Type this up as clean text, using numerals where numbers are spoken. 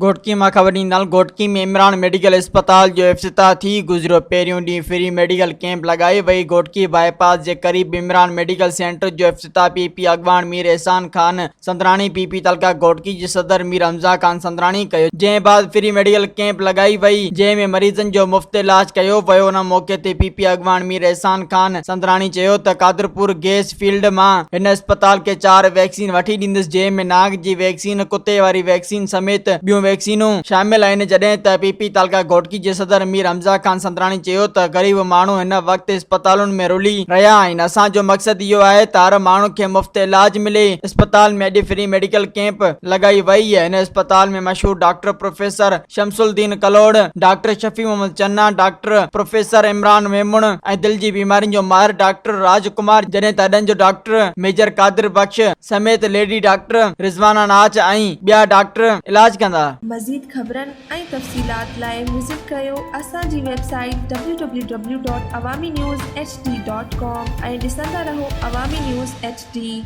घोटकी में खबर ॾींदड़ घोटकी में इमरान मेडिकल अस्पताल जो इफ्तिताह थी गुज़रियो पहिरियों ॾींहुं फ्री मेडिकल कैंप लगाई वई। घोटकी बाईपास जे क़रीब इमरान मेडिकल सेंटर जो इफ्तिताह पीपी अॻवान मीर एहसान खान संदराणी पीपी तलका घोटकी जे सदर मीर हमज़ा खान संदराणी कयो। जंहिं बाद फ्री मेडिकल कैंप लगाई वई जंहिं में मरीज़नि जो मुफ़्त इलाज कयो वियो। उन मौके ते पीपी अॻवान मीर एहसान खान संदराणी चयो त कादरपुर गैस फील्ड मां हिन अस्पताल के 4 वैक्सीन वठी ॾींदुसि जंहिं में नाग जी वैक्सीन कुते वारी वैक्सीन समेत ॿियूं वैक्सीनूं शामिल आहिनि। जॾहिं त पीपी तालका घोटकी जे सदर मीर हमज़ा खान संदराणी चयो त ग़रीब माण्हू हिन वक़्तु अस्पतालुनि में रुली रहिया आहिनि। असांजो मक़सदु इहो आहे त हर माण्हू खे मुफ़्त इलाज मिले। अस्पताल में अॼु फ्री मेडिकल कैंप लगाई वई है। हिन अस्पताल में मशहूर डॉक्टर प्रोफेसर शमसुद्दीन कलोड़, doctor Shafi Mohammad Channa, doctor professor Imran मेमुण ऐं दिल जी बीमारियुनि जो माहिर डॉक्टर राजकुमार, जॾहिं त अॾनि जो डॉक्टर मेजर कादिर बख्श समेत लेडी डॉक्टर रिज़वाना नाच ऐं ॿिया डॉक्टर इलाज कंदा। मज़ीद ख़बरनि ऐं तफ़सीलात लाइ विज़िट कयो असांजी वेबसाइट www.awamiNewsHD.com ऐं ॾिसंदा रहो अवामी न्यूज़ HD।